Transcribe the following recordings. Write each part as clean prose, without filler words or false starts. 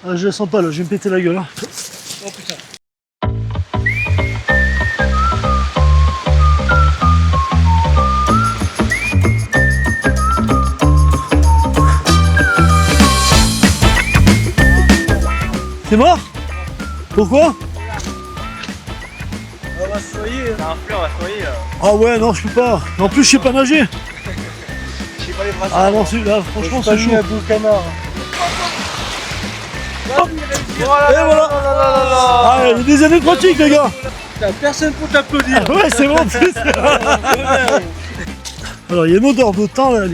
Ah, je la sens pas là, je vais me péter la gueule. Hein. Oh putain. C'est mort? Pourquoi? On va se noyer. T'as un fleur, on va se noyer là. Ah ouais, non, je peux pas. En plus, je sais pas nager. Je sais pas les bras. Ah non, là, franchement, c'est chaud. un beau canard. Et voilà. Ah, il y a des années de pratique, les gars. T'as personne pour t'applaudir. Ah ouais, c'est bon en plus. Alors, il y a une odeur de thym là,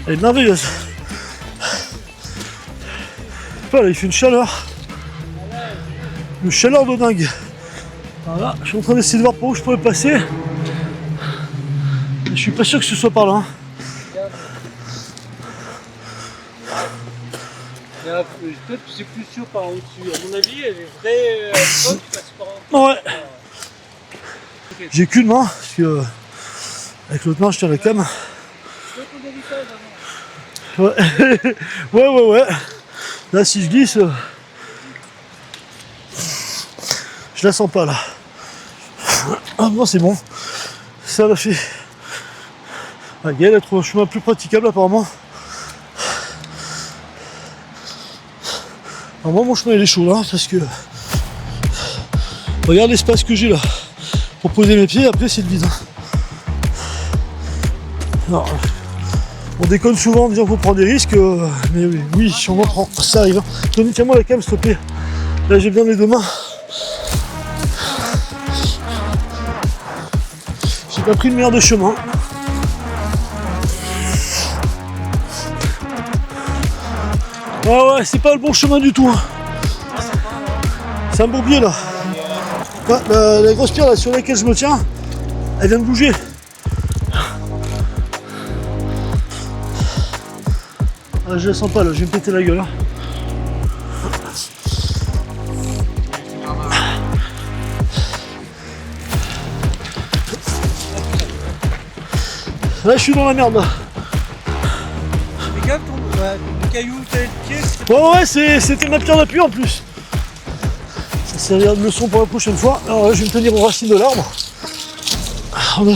elle est merveilleuse. Voilà, il fait une chaleur. Une chaleur de dingue. Voilà, je suis en train d'essayer de voir par où je pourrais passer. Mais je suis pas sûr que ce soit par là. Hein. Peut-être que c'est plus sûr par en dessus. À mon avis, les vrais spots passent par en dessous. Ouais. J'ai qu'une main, parce que avec l'autre main je tiens la cam. Ouais. ouais. Là si je glisse, je la sens pas là. Ah non c'est bon. Ça l'a fait. Ah, Gaël a trouvé un chemin plus praticable apparemment. Alors moi mon chemin il est chaud là parce que regarde l'espace que j'ai là pour poser mes pieds, après c'est le vide. Alors, on déconne souvent en disant qu'on prend des risques, mais oui, si on en prend, ça arrive. Tony, tiens-moi la cam s'il te plaît. Là j'ai bien les deux mains. J'ai pas pris le meilleur de chemin. Ouais, c'est pas le bon chemin du tout. Hein. C'est un bourbier là. Ouais, la grosse pierre là sur laquelle je me tiens, elle vient de bouger. Ah, je la sens pas là, je vais me péter la gueule. Hein. Là je suis dans la merde là. Fais gaffe, ton caillou, t'as le pied. Ouais, c'était ma pierre d'appui en plus. Ça servira de leçon pour la prochaine fois. Alors là, je vais me tenir aux racines de l'arbre.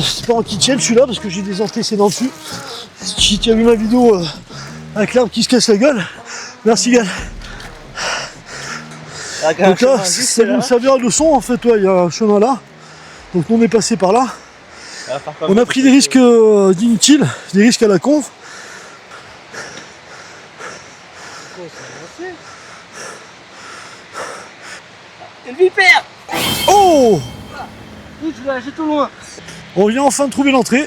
C'est pas en kitchen celui-là parce que j'ai des antécédents dessus. Si tu as vu ma vidéo avec l'arbre qui se casse la gueule, merci Gal. Donc là, ça nous servira de leçon en fait. Il y a un chemin là. Donc nous on est passé par là. On a pris des risques inutiles, des risques à la con. Une vipère. Oh! Oui, je l'ai lâché tout loin. On vient enfin de trouver l'entrée.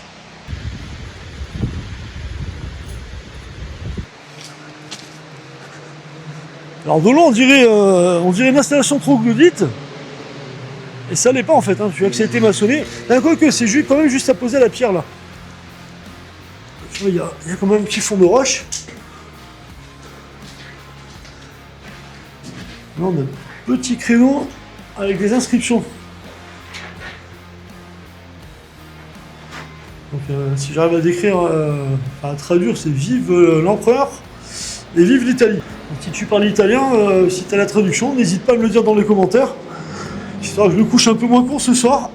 Alors de loin on dirait une installation troglodyte. Et ça l'est pas en fait, hein. Tu vois que ça a été maçonné. Quoique c'est juste, quand même juste à poser la pierre là. Tu vois, il y a quand même un petit fond de roche. Là on a un petit créneau avec des inscriptions. Donc si j'arrive à décrire, à traduire, c'est vive l'empereur et vive l'Italie. Donc si tu parles italien, si tu as la traduction, n'hésite pas à me le dire dans les commentaires. Histoire que je me couche un peu moins court ce soir.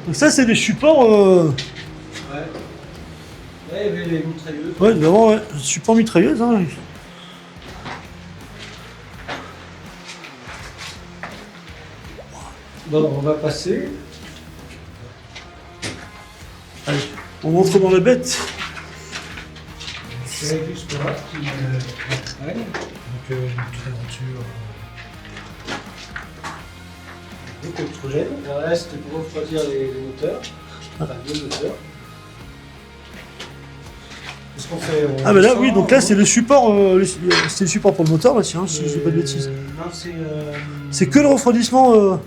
Donc ça c'est des supports... Ouais, il y avait les mitrailleuses. Ouais, d'abord, ouais, support mitrailleuse. Hein. Bon, on va passer. Allez, on entre dans la bête. C'est la juste là qui m'accompagne. Donc une petite aventure. Beaucoup de projets. Alors là, c'était pour refroidir les moteurs. Enfin, deux moteurs. Qu'est-ce qu'on fait? Ah bah là oui, donc là c'est le support, c'était le support pour le moteur là, tiens, si je dis pas de bêtises. Non, c'est... C'est que le refroidissement.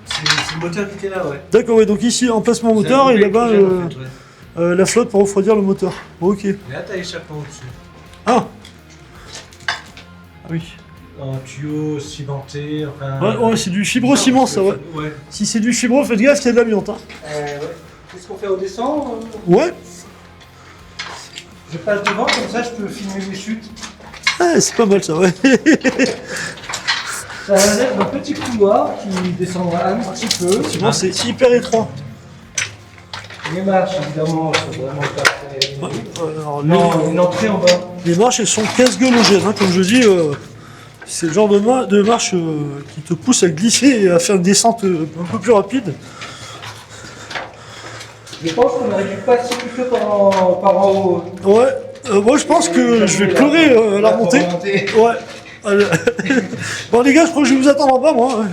C'est le moteur qui était là, ouais. D'accord, ouais, donc ici emplacement moteur et là-bas en fait, ouais. la flotte pour refroidir le moteur. Ok. Et là, t'as l'échappement au-dessus. Ah. Ah oui. En tuyau cimenté, enfin... Ouais, c'est du fibro-ciment ça, ouais. Ouais. Si c'est du fibro, faites gaffe qu'il y a de l'amiante. Hein. Ouais. Qu'est-ce qu'on fait? On descend Ouais. Je passe devant, comme ça je peux filmer mes chutes. Ah, c'est pas mal ça, ouais. Ça a l'air d'un petit couloir qui descendra un petit peu. Sinon, c'est hyper étroit. Les marches, évidemment, sont vraiment pas très... Alors, Non, une entrée en bas. les marches, elles sont casse-gueule au gène, hein, comme je dis. C'est le genre de marche qui te pousse à glisser et à faire une descente un peu plus rapide. Je pense qu'on aurait dû passer plutôt par en haut. Ouais, moi je pense que je vais pleurer à la remontée. Ouais. Bon les gars, je crois que je vais vous attendre en bas moi.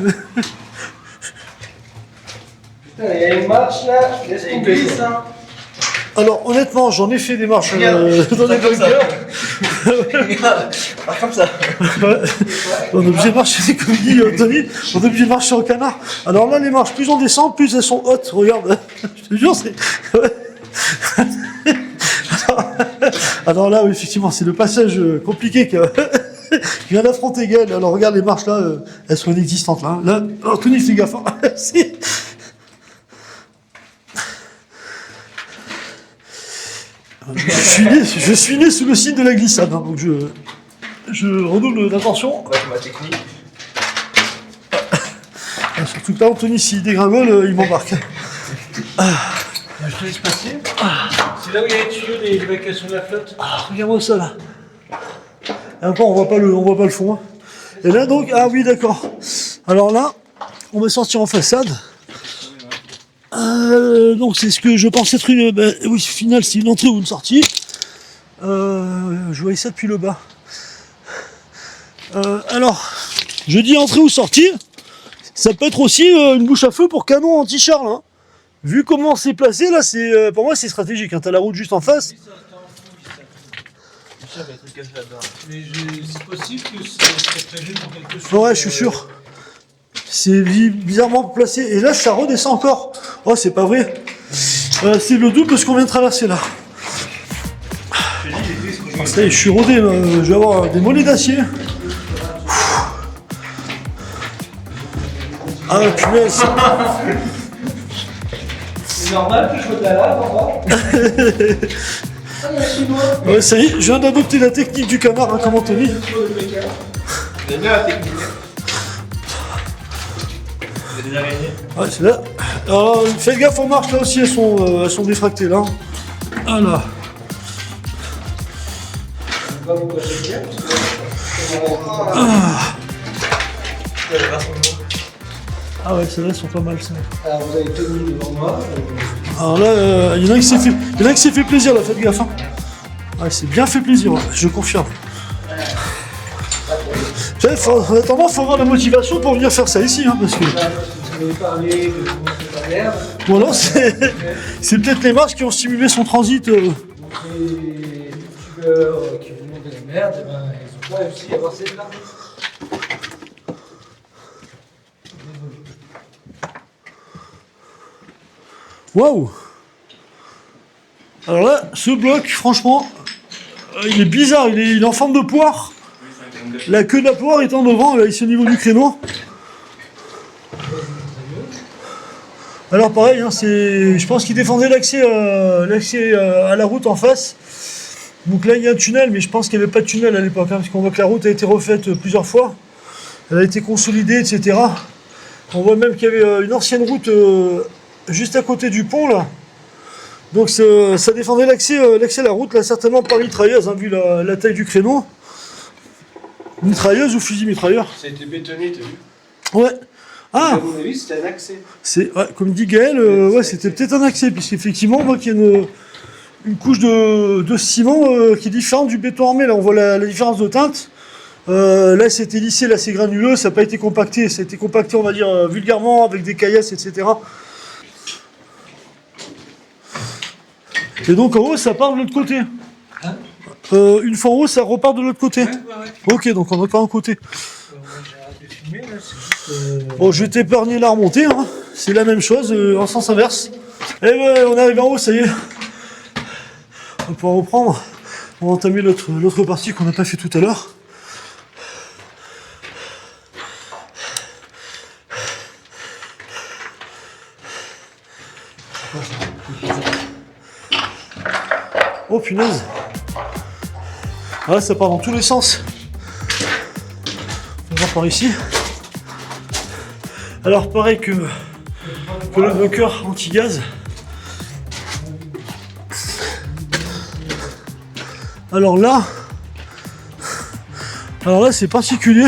Putain, il y a une marche là, laisse tomber ça. Alors honnêtement, j'en ai fait des marches Regarde, dans les comme ça. bunkers. Ah, comme ça. Ouais. On est obligé de marcher, comme dit Tony, on est obligé de marcher en canard. Alors là, les marches, plus on descend, plus elles sont hautes. Regarde, je te jure, c'est... Ouais. Alors là, oui, effectivement, c'est le passage compliqué qui vient d'affronter Gaël. Alors regarde, les marches là, elles sont inexistantes là. Là, alors, Tony, fais gaffe. Hein. Si. Je suis né sous le signe de la glissade, hein, donc je redouble d'attention. Ouais, ma technique. Surtout que là, Anthony, s'il dégringole, il m'embarque. Je te laisse passer. C'est là où il y a les tuyaux d'évacuation de la flotte. Regarde-moi ça là. Et encore, on voit pas le fond. Hein. Et là donc, ah oui, d'accord. Alors là, on va sortir en façade. Donc c'est ce que je pense être une... oui, au final, c'est une entrée ou une sortie. Je voyais ça depuis le bas. Alors, je dis entrée ou sortie. Ça peut être aussi une bouche à feu pour canon anti-char. Hein. Vu comment c'est placé, là, c'est pour moi, c'est stratégique. Hein. T'as la route juste en face. Mais c'est possible que c'est prévu pour quelque chose. Ouais, je suis sûr. C'est bizarrement placé. Et là, ça redescend encore. Oh, c'est pas vrai. C'est le double de ce qu'on vient de traverser là. Ah, ça y est, je suis rodé. Je vais avoir des mollets d'acier. Ah, punaise. C'est normal que je sois de la lave en bas. Ah, il y a un chinois. Ouais, ça y est, je viens d'adopter la technique du canard, hein, comme Anthony. J'aime bien la technique. Il y a des araignées. Ouais, c'est là. Alors, faites gaffe aux marches, là aussi, elles sont défractées, là. Voilà. Ah ouais, celles-là sont pas mal, ça. Alors vous avez Tony devant moi. Alors là, il y en a qui s'est fait plaisir, là, faites gaffe. Hein. Ouais, c'est bien fait plaisir, ouais, je confirme. En attendant, il faut avoir la motivation pour venir faire ça ici, hein, parce que... Vous avez parlé de comment c'est pas l'herbe. Voilà, c'est peut-être les marches qui ont stimulé son transit. Donc les youtubeurs qui vous demandent de la merde, eh ben, ils ont pas réussi à avoir cette là. Waouh! Alors là, ce bloc, franchement, il est bizarre, il est en forme de poire. La queue de la poire étant devant, là, ici au niveau du créneau. Alors pareil, hein, je pense qu'il défendait l'accès à la route en face. Donc là, il y a un tunnel, mais je pense qu'il n'y avait pas de tunnel à l'époque, hein, parce qu'on voit que la route a été refaite plusieurs fois. Elle a été consolidée, etc. On voit même qu'il y avait une ancienne route juste à côté du pont, là. Donc ça défendait l'accès à la route, là, certainement par mitrailleuse, hein, vu la taille du créneau. Mitrailleuse ou fusil mitrailleur? Ça a été bétonné, t'as vu? Ouais. Ah, À mon avis, c'était un accès. ouais, comme dit Gaël, ouais, c'était peut-être un accès, puisqu'effectivement, on voit qu'il y a une couche de ciment qui est différente du béton armé. Là, on voit la différence de teinte. Là, c'était lissé, là, c'est granuleux, ça n'a pas été compacté. Ça a été compacté, on va dire, vulgairement, avec des caillasses, etc. Et donc, en haut, ça part de l'autre côté. Hein? Une fois en haut, ça repart de l'autre côté. Ouais. Ok, donc on a pas un côté. Moi j'ai arrêté de filmer là, c'est juste. Bon, je vais t'épargner la remontée, hein. C'est la même chose, en sens inverse. Et ben, on arrive en haut, ça y est. On va pouvoir reprendre. On va entamer l'autre partie qu'on n'a pas fait tout à l'heure. Oh punaise. Voilà, ça part dans tous les sens. On va voir par ici. Alors pareil que le bunker anti-gaz. Alors là c'est particulier.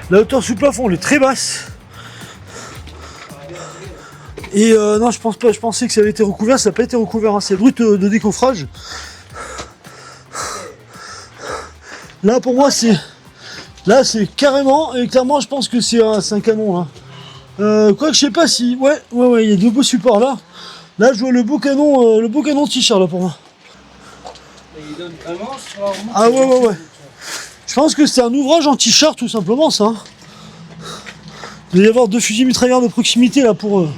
La hauteur sous plafond elle est très basse. Et non, je pense pas, je pensais que ça avait été recouvert, ça n'a pas été recouvert, hein. C'est brut de décoffrage. Là pour moi c'est carrément, et clairement je pense que c'est un canon là. Quoique je sais pas si. Ouais, il y a deux beaux supports là. Là je vois le beau canon t-shirt là pour moi. Il donne vraiment sur un Ah ouais. Je pense que c'est un ouvrage en t-shirt tout simplement ça. Hein. Il doit y avoir deux fusils mitrailleurs de proximité là pour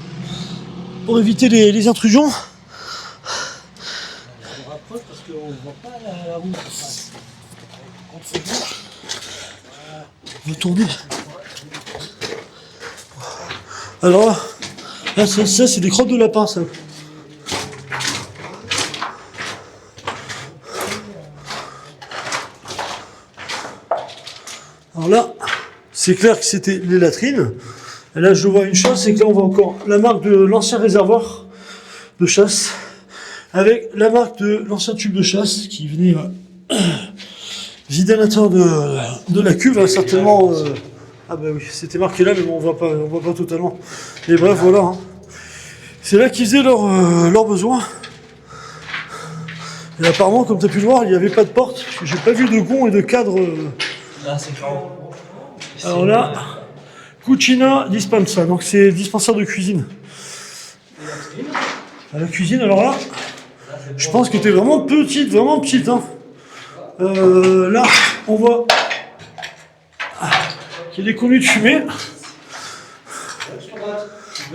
éviter les intrusions. On rapproche parce qu'on ne voit pas la route. On va tourner. Alors là ça c'est des crottes de lapin ça. Alors là, c'est clair que c'était les latrines. Et là, je vois une chose, c'est que là, on voit encore la marque de l'ancien réservoir de chasse, avec la marque de l'ancien tube de chasse qui venait vider l'intérieur de la cuve, hein, certainement. Ah bah oui, c'était marqué là, mais bon, on voit pas totalement. Et bref, voilà. Hein. C'est là qu'ils faisaient leurs besoins. Et apparemment, comme tu as pu le voir, il n'y avait pas de porte, parce que j'ai pas vu de gonds et de cadre. Là, c'est quand. Alors là, Cucina Dispensa, donc c'est dispensaire de cuisine. À la cuisine, alors là, je pense que t'es vraiment petite. Hein. Là, on voit qu'il y a des conduits de fumée.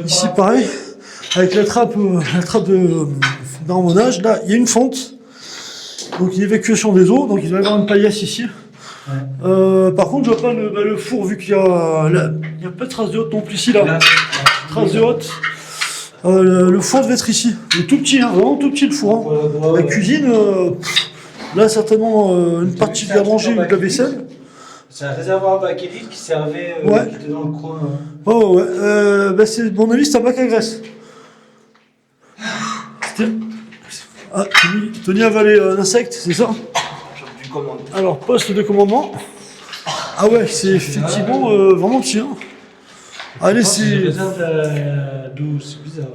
Ici, pareil, avec la trappe d'harmonnage. Là, il y a une fonte, donc une évacuation des eaux, donc il doit y avoir une paillasse ici. Par contre, je vois pas le four vu qu'il y a pas de trace de hotte non plus ici là. Trace de hotte. Le four devait être ici. Il est tout petit, hein, vraiment tout petit le four. Hein. La cuisine, là certainement une partie de la manger ou de la vaisselle. C'est un réservoir à bakélite qui servait, Ouais. qui était dans le coin. Oh ouais, bah c'est, mon avis c'est un bac à graisse. Ah, Tony a avalé un insecte, c'est ça? Du commandement. Alors, poste de commandement. Ah ouais, c'est effectivement vraiment petit. Hein. Allez, c'est... Douce, c'est bizarre.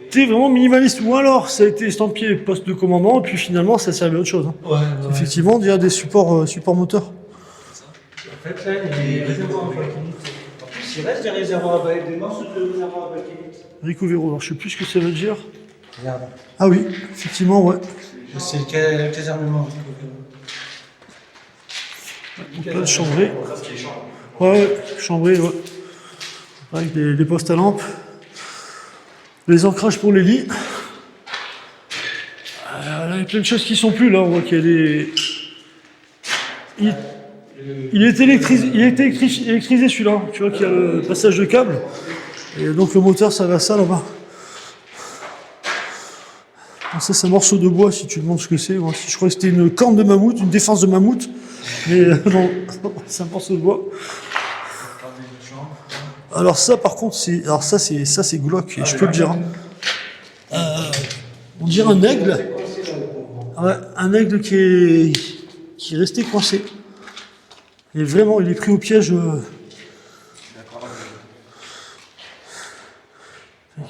C'était vraiment minimaliste. Ou alors, ça a été estampillé poste de commandement, et puis finalement, ça servait à autre chose. Hein. Ouais. Effectivement, il y a des supports moteurs. En fait, là, il y a des réservoirs à bakélite. En plus, il reste des réservoirs à bakélite, des morceaux de réservoirs à bakélite. Rico Vero, alors je sais plus ce que ça veut dire. Regarde. Ah oui, effectivement, ouais. C'est le casernement. On peut chambrer. Ouais, chambrer, ouais. Avec des postes à lampe. Les ancrages pour les lits. Là, il y a plein de choses qui sont plus là. On voit qu'il y a des. Il est électrisé celui-là. Tu vois qu'il y a le passage de câble. Et donc le moteur, ça va à ça là-bas. Alors ça, c'est un morceau de bois si tu demandes ce que c'est. Moi, je crois que c'était une corne de mammouth, une défense de mammouth. Mais non, c'est un morceau de bois. Alors ça, par contre, c'est glauque, et je peux le dire. Hein. On dirait un aigle. Ouais, un aigle qui est resté coincé. Et vraiment, il est pris au piège.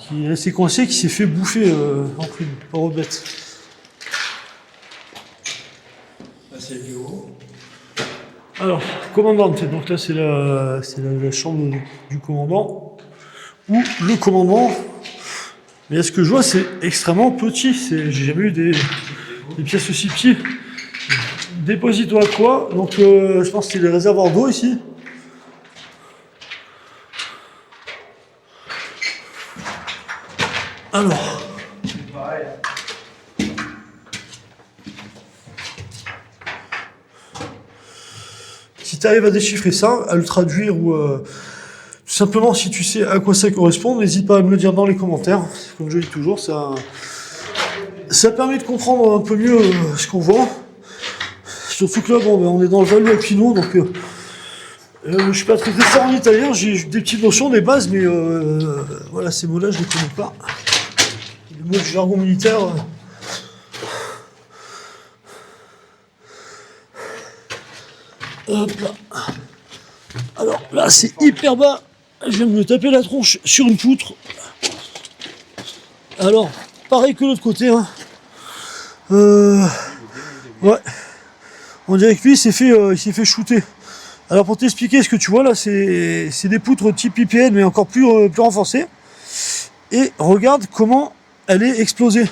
Qui est resté coincé, qui s'est fait bouffer en prime, par bête. Là, c'est le bureau. Alors, commandante, donc là c'est la chambre du commandant, ou le commandant. Mais ce que je vois, c'est extrêmement petit. J'ai jamais eu des pièces aussi petites. Dépositoire quoi? Donc, je pense que c'est les réservoirs d'eau ici. Alors. Si tu arrives à déchiffrer ça, à le traduire ou tout simplement si tu sais à quoi ça correspond, n'hésite pas à me le dire dans les commentaires. Comme je dis toujours, Ça permet de comprendre un peu mieux ce qu'on voit. Surtout que là, bon, ben, on est dans le Valois Pinot, donc je suis pas très fort en italien, j'ai des petites notions, des bases, mais voilà, ces mots-là, je les connais pas. Les mots du jargon militaire. Hop là. Alors là, c'est hyper bas. Je viens de me taper la tronche sur une poutre. Alors, pareil que l'autre côté. Hein. Ouais. On dirait que lui, il s'est fait shooter. Alors pour t'expliquer ce que tu vois là, c'est des poutres type IPN, mais encore plus renforcées. Et regarde comment elle est explosée.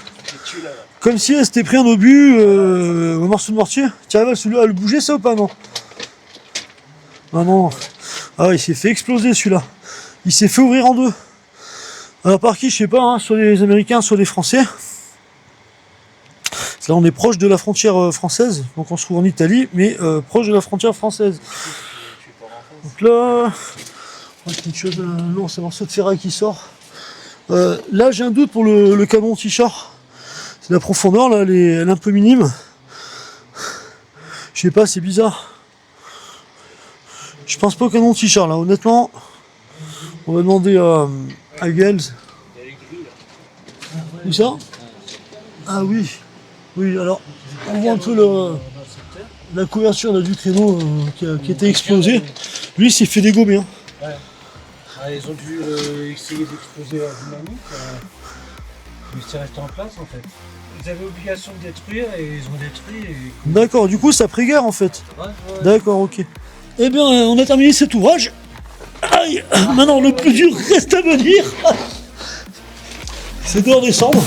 Comme si elle s'était pris un obus, un morceau de mortier. Tu arrives à le bouger ça ou pas? Non. Ah non. Ah, il s'est fait exploser celui-là. Il s'est fait ouvrir en deux. Alors par qui, je sais pas, hein, soit les Américains, soit les Français. Là on est proche de la frontière française, donc on se trouve en Italie, mais proche de la frontière française. Donc là, quelque chose, non, c'est un morceau de ferraille qui sort. Là j'ai un doute pour le canon T-Char. C'est la profondeur là, elle est un peu minime. Je sais pas, c'est bizarre. Je pense pas au canon T-Char là, honnêtement. On va demander à Gels. Où ça? Ah oui. Oui, alors on voit un peu la couverture là, du créneau qui était explosé. Lui il s'est fait dégommer. Hein. Ouais. Ah, ils ont dû essayer d'exploser la dynamique, mais c'est resté en place en fait. Ils avaient obligation de détruire et ils ont détruit. D'accord, du coup ça a pris guerre en fait. Ouais. D'accord, ok. Eh bien, on a terminé cet ouvrage. Aïe, maintenant le plus dur reste à venir. C'est de redescendre.